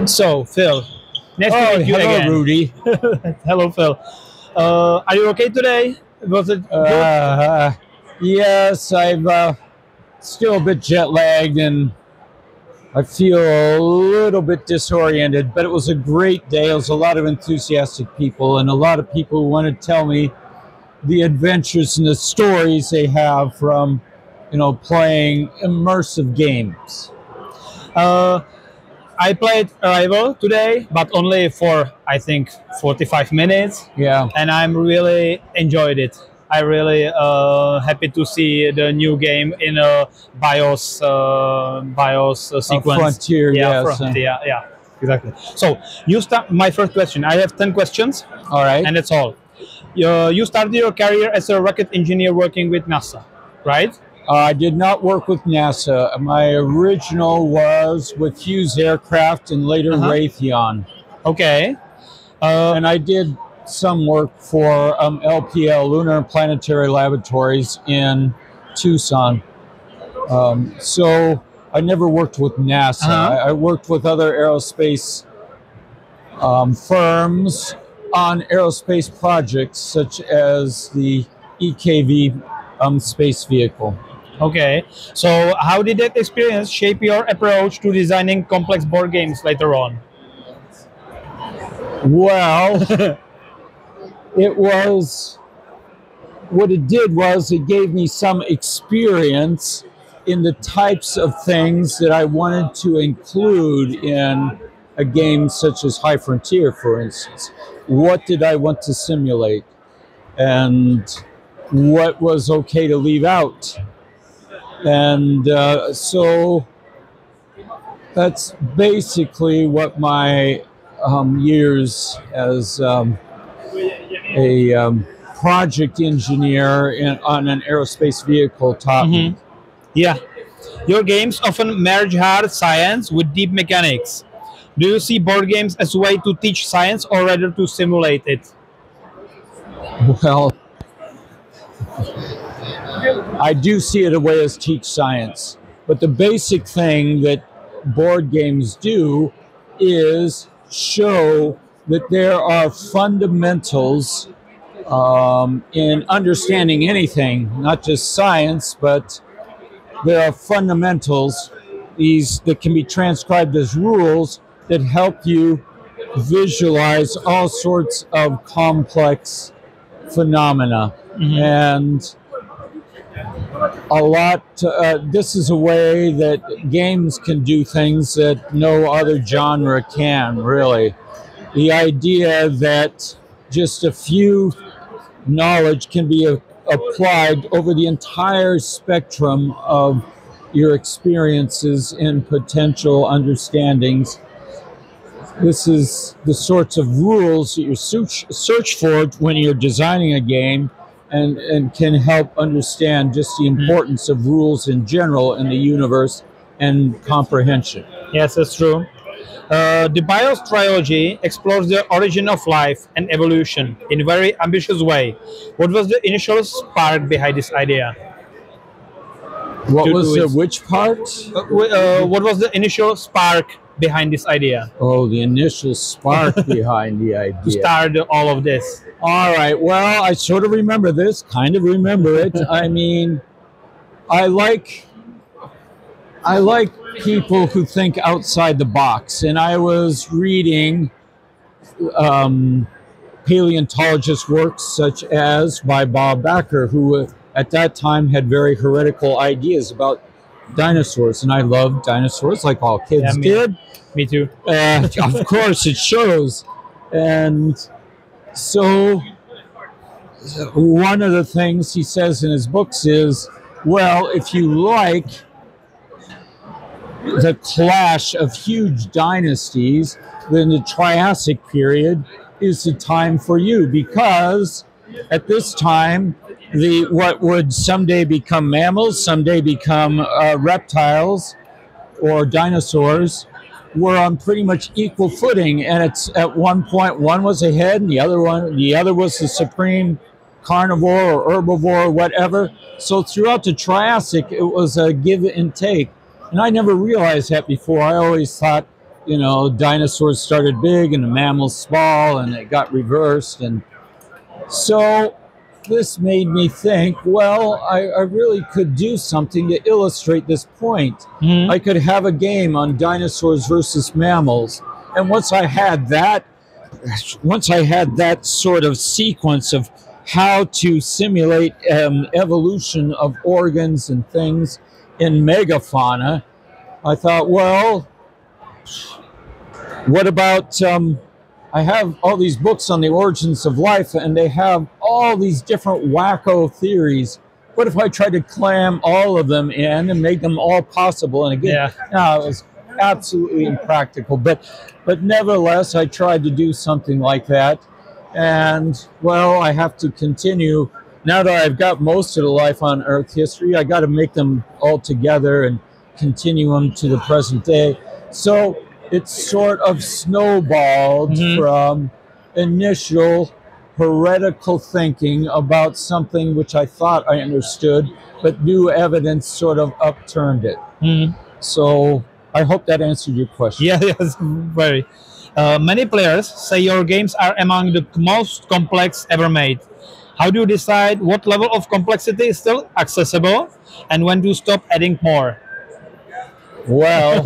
So, Phil, nice to meet you hello, again. Rudy. Hello, Phil. Are you okay today? Was it good? Yes, I'm still a bit jet lagged and I feel a little bit disoriented, but it was a great day. It was a lot of enthusiastic people and a lot of people who want to tell me the adventures and the stories they have from, playing immersive games. I played Arrival today, but only for, I think, 45 minutes. Yeah. And I'm really enjoyed it. I really happy to see the new game in a BIOS sequence. Frontier, yeah, yes. Frontier, yeah, exactly. So you start. My first question. I have 10 questions. All right. And that's all. You started your career as a rocket engineer working with NASA, right? I did not work with NASA. My original was with Hughes Aircraft and later Raytheon. Okay. And I did some work for LPL, Lunar and Planetary Laboratories in Tucson. So I never worked with NASA. I worked with other aerospace firms on aerospace projects such as the EKV space vehicle. Okay, so how did that experience shape your approach to designing complex board games later on? Well, what it did was it gave me some experience in the types of things that I wanted to include in a game such as High Frontier, for instance. What did I want to simulate? And what was okay to leave out? And so that's basically what my years as a project engineer on an aerospace vehicle taught me. Yeah. Your games often merge hard science with deep mechanics. Do you see board games as a way to teach science or rather to simulate it? Well, I do see it a way as teach science, but the basic thing that board games do is show that there are fundamentals in understanding anything, not just science, but there are fundamentals that can be transcribed as rules that help you visualize all sorts of complex phenomena. And this is a way that games can do things that no other genre can, really. The idea that just a few knowledge can be applied over the entire spectrum of your experiences and potential understandings. This is the sorts of rules that you search for when you're designing a game, and can help understand just the importance of rules in general in the universe and comprehension. Yes, that's true. The BIOS trilogy explores the origin of life and evolution in a very ambitious way. What was the initial spark behind this idea? What was the which part? What was the initial spark behind this idea? Oh, the initial spark behind the idea. To start all of this. All right. Well, I sort of remember this, kind of remember it. I mean, I like people who think outside the box. And I was reading paleontologist works such as by Bob Backer, who at that time had very heretical ideas about dinosaurs. And I loved dinosaurs like all kids did. Me too. Of course, it shows. And so one of the things he says in his books is, well, if you like the clash of huge dynasties, then the Triassic period is the time for you, because at this time, what would someday become mammals, someday become reptiles or dinosaurs, were on pretty much equal footing, and it's at one point one was ahead and the other was the supreme carnivore or herbivore or whatever. So throughout the Triassic, it was a give and take. And I never realized that before. I always thought you know, dinosaurs started big and the mammals small, and it got reversed. And so this made me think, well, I really could do something to illustrate this point. I could have a game on dinosaurs versus mammals. And once I had that sort of sequence of how to simulate evolution of organs and things in megafauna, I thought, well, what about, I have all these books on the origins of life, and they have all these different wacko theories. What if I tried to clam all of them in and make them all possible? And again, no, it was absolutely impractical. But nevertheless, I tried to do something like that. And, well, I have to continue. Now that I've got most of the life on Earth history, I got to make them all together and continue them to the present day. So it's sort of snowballed from initial heretical thinking about something which I thought I understood, but new evidence sort of upturned it. So I hope that answered your question. Yeah, yes, very. Many players say your games are among the most complex ever made. How do you decide what level of complexity is still accessible and when to stop adding more? Well,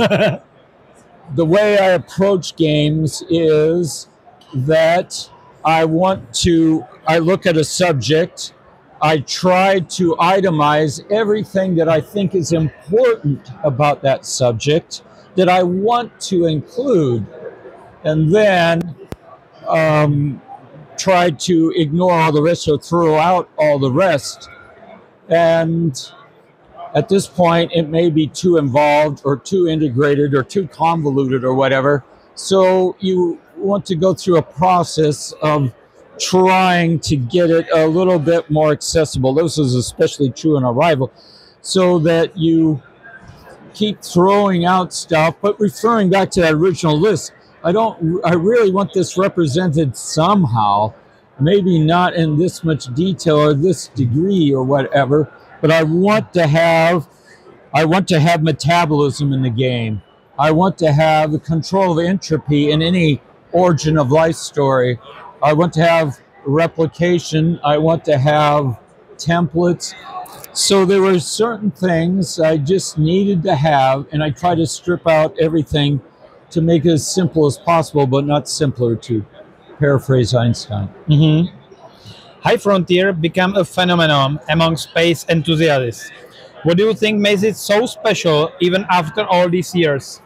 the way I approach games is that I look at a subject, I try to itemize everything that I think is important about that subject that I want to include, and then try to ignore all the rest or throw out all the rest. And at this point, it may be too involved or too integrated or too convoluted or whatever. So you want to go through a process of trying to get it a little bit more accessible. This is especially true in Arrival, so that you keep throwing out stuff, but referring back to that original list. I really want this represented somehow, maybe not in this much detail or this degree or whatever, but I want to have metabolism in the game. I want to have the control of entropy in any origin of life story. I want to have replication. I want to have templates. So there were certain things I just needed to have, and I try to strip out everything to make it as simple as possible, but not simpler, to paraphrase Einstein. High Frontier became a phenomenon among space enthusiasts. What do you think makes it so special even after all these years?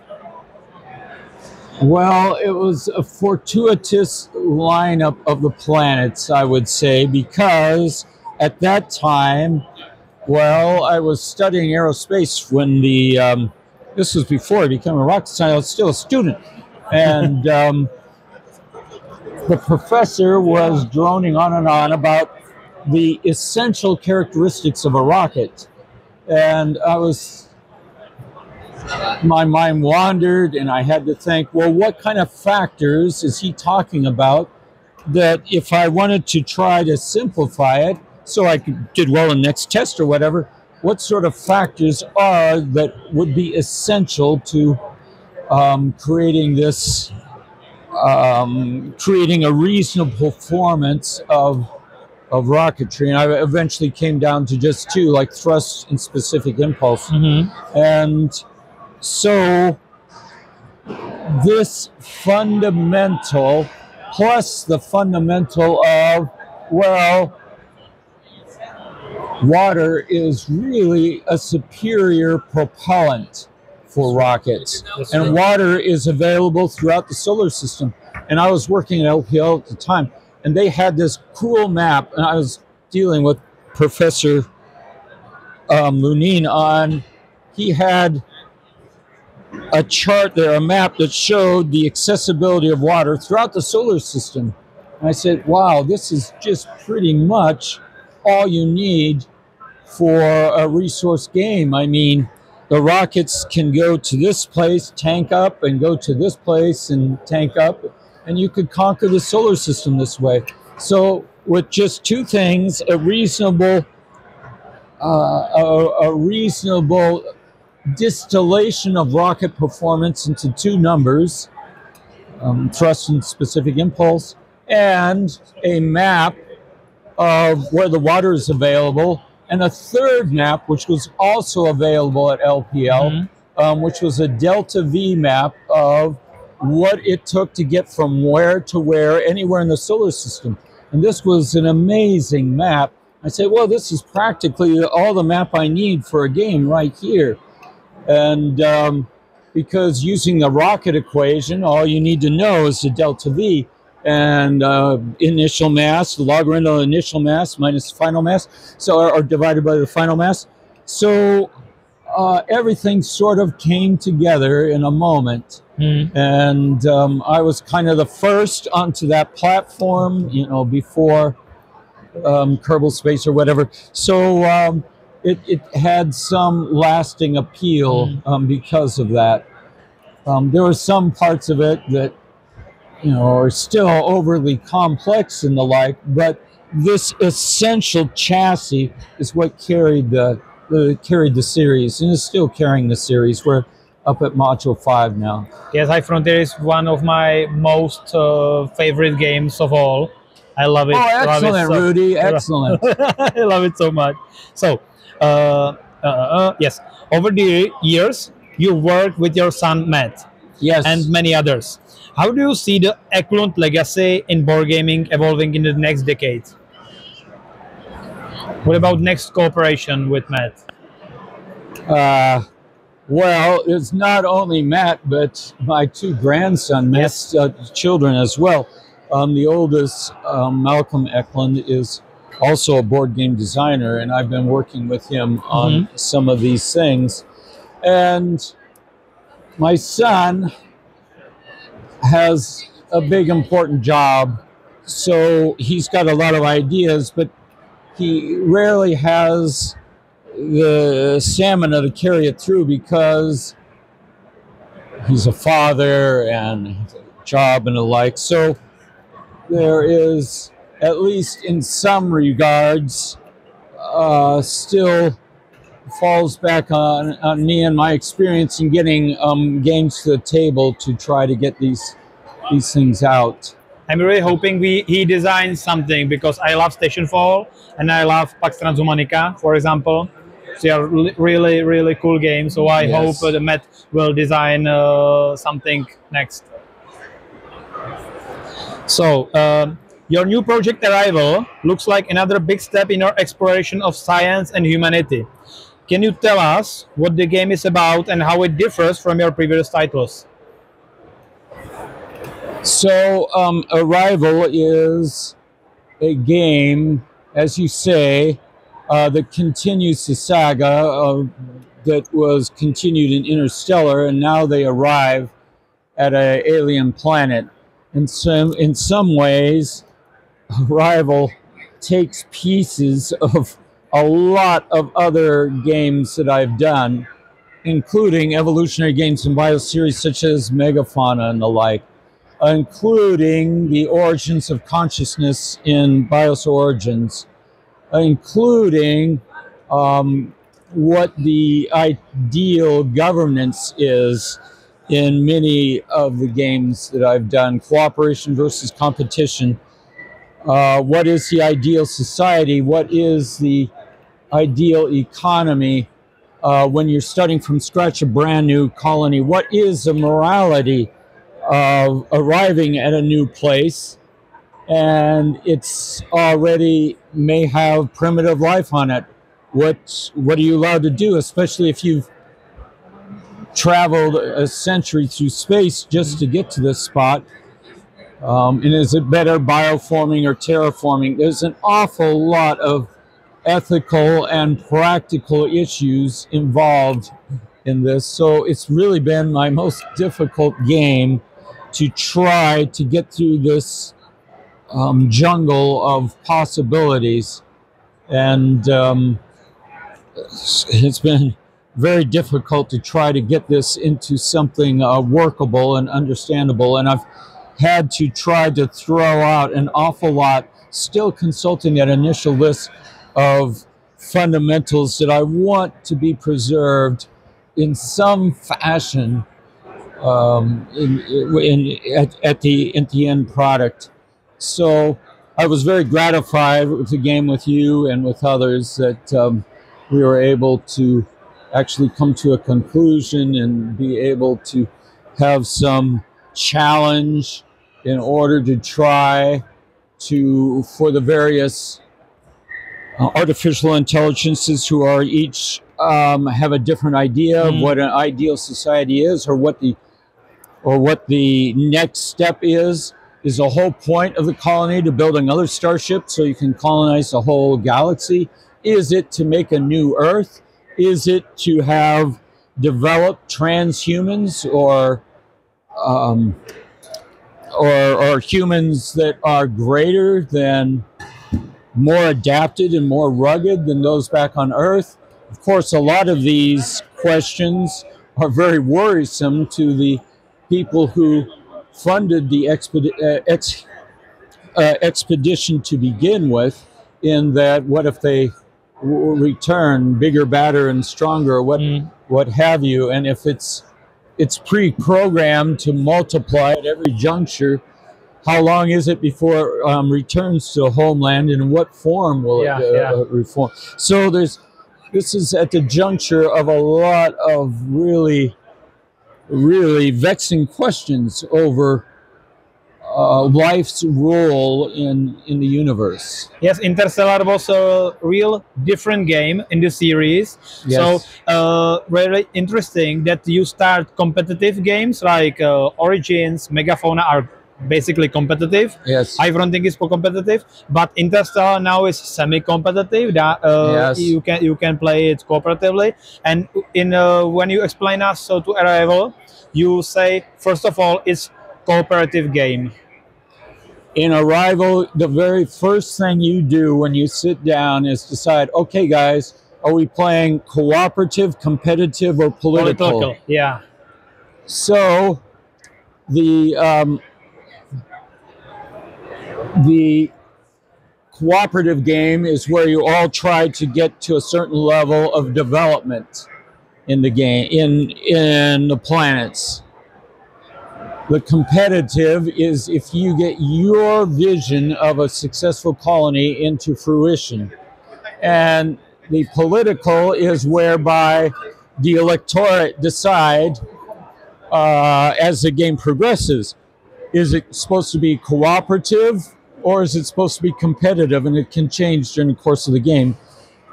Well, it was a fortuitous lineup of the planets, I would say, because at that time, well, I was studying aerospace when this was before I became a rocket scientist. I was still a student. And the professor was droning on and on about the essential characteristics of a rocket. And my mind wandered, and I had to think, well, what kind of factors is he talking about that if I wanted to try to simplify it so I did well in next test or whatever, what sort of factors are that would be essential to creating a reasonable performance of rocketry? And I eventually came down to just two, like thrust and specific impulse. And so this fundamental plus the fundamental of, well, water is really a superior propellant for rockets. And water is available throughout the solar system. And I was working at LPL at the time, and they had this cool map, and I was dealing with Professor Lunin on, he had a chart there, a map that showed the accessibility of water throughout the solar system. And I said, wow, this is just pretty much all you need for a resource game. I mean, the rockets can go to this place, tank up, and go to this place and tank up, and you could conquer the solar system this way. So with just two things, a reasonable distillation of rocket performance into two numbers, thrust and specific impulse, and a map of where the water is available, and a third map, which was also available at LPL, which was a delta V map of what it took to get from where to where, anywhere in the solar system. And this was an amazing map. I said, well, this is practically all the map I need for a game right here. And because using the rocket equation, all you need to know is the delta V, and initial mass, the logarithm of initial mass minus final mass, so or divided by the final mass. So everything sort of came together in a moment. And I was kind of the first onto that platform, you know, before Kerbal Space or whatever. So it had some lasting appeal because of that. There were some parts of it that, you know, are still overly complex and the like, but this essential chassis is what carried the series, and is still carrying the series. We're up at Module 5 now. Yes, High Frontier is one of my most favorite games of all. I love it. Oh, excellent, Rudy, excellent. I love it so much. So, yes, over the years, you worked with your son, Matt. Yes. And many others. How do you see the Eklund legacy in board gaming evolving in the next decade? What about next cooperation with Matt? Well, it's not only Matt, but my two grandsons, Matt's children as well. The oldest, Malcolm Eklund, is also a board game designer, and I've been working with him on some of these things. And my son has a big, important job, so he's got a lot of ideas, but he rarely has the stamina to carry it through because he's a father and a job and the like. So there is, at least in some regards, still falls back on me and my experience in getting games to the table to try to get these things out. I'm really hoping he designs something, because I love Station Fall and I love Pax Transhumanica, for example. They are really, really cool games. So I hope that Matt will design something next. So your new project Arrival looks like another big step in your exploration of science and humanity. Can you tell us what the game is about and how it differs from your previous titles? So Arrival is a game, as you say, that continues the saga that was continued in Interstellar, and now they arrive at an alien planet. And so in some ways, Arrival takes pieces of a lot of other games that I've done, including evolutionary games and bioseries such as Megafauna and the like, including the origins of consciousness in BIOS Origins, including what the ideal governance is in many of the games that I've done, cooperation versus competition. What is the ideal society? What is the ideal economy when you're starting from scratch a brand new colony? What is the morality of arriving at a new place and it's already may have primitive life on it? What are you allowed to do, especially if you've traveled a century through space just to get to this spot? And is it better bioforming or terraforming? There's an awful lot of ethical and practical issues involved in this. So it's really been my most difficult game to try to get through this jungle of possibilities. And it's been very difficult to try to get this into something workable and understandable. And I've had to try to throw out an awful lot, still consulting that initial list of fundamentals that I want to be preserved in some fashion at the end product. So I was very gratified with the game with you and with others that we were able to actually come to a conclusion and be able to have some challenge in order to try to, for the various artificial intelligences who are each have a different idea of what an ideal society is, or what the next step is the whole point of the colony to build another starship so you can colonize the whole galaxy? Is it to make a new Earth? Is it to have developed transhumans or humans that are greater than, more adapted and more rugged than those back on Earth? Of course, a lot of these questions are very worrisome to the people who funded the expedition to begin with, in that what if they return bigger, badder, and stronger, what have you, and if it's pre-programmed to multiply at every juncture, how long is it before it returns to homeland, and in what form will it reform? So this is at the juncture of a lot of really vexing questions over life's role in the universe. Yes, Interstellar was a real different game in the series. Yes. So really interesting that you start competitive games like Origins, Megafauna are basically competitive. Yes. High Fronting is competitive, but Interstellar now is semi-competitive. Yes. You can play it cooperatively. And in when you explain us to Arrival, you say first of all it's cooperative game. In Arrival, the very first thing you do when you sit down is decide, okay, guys, are we playing cooperative, competitive, or political? Yeah. So the cooperative game is where you all try to get to a certain level of development in the game, in the planets. The competitive is if you get your vision of a successful colony into fruition. And the political is whereby the electorate decide as the game progresses. Is it supposed to be cooperative, or is it supposed to be competitive? And it can change during the course of the game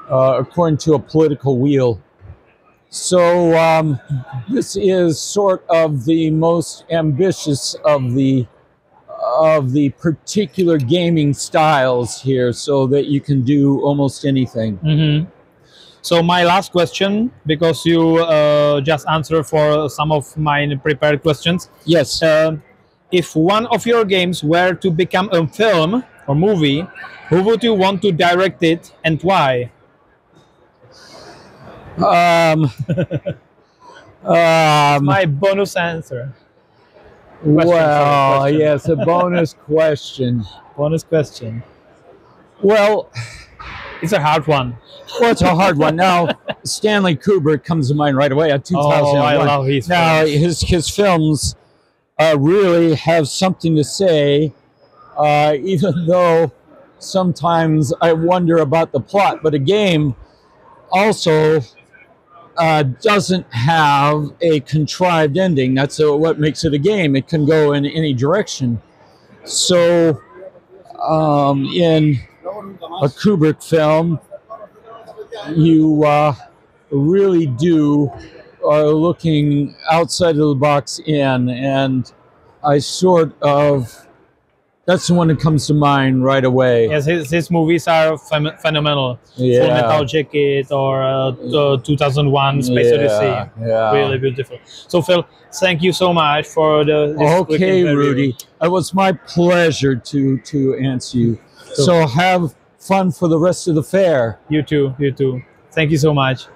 according to a political wheel. So this is sort of the most ambitious of the particular gaming styles here, so that you can do almost anything. Mm-hmm. So my last question, because you just answered for some of my prepared questions. Yes. If one of your games were to become a film or movie, who would you want to direct it and why? My bonus answer. Well, yes, a bonus question. Bonus question. Well, it's a hard one. Well, it's a hard one. Now, Stanley Kubrick comes to mind right away. 2001. Oh, I love his now, films. his films really have something to say, even though sometimes I wonder about the plot. But a game also doesn't have a contrived ending. That's what makes it a game. It can go in any direction. So in a Kubrick film, you really are looking outside of the box in, and I sort of, that's the one that comes to mind right away. Yes, his movies are phenomenal. Yeah. Full Metal Jacket or 2001 Space Odyssey. Yeah. Really beautiful. So Phil, thank you so much for this quick Okay, interview. Rudy. It was my pleasure to answer you. So have fun for the rest of the fair. You too. You too. Thank you so much.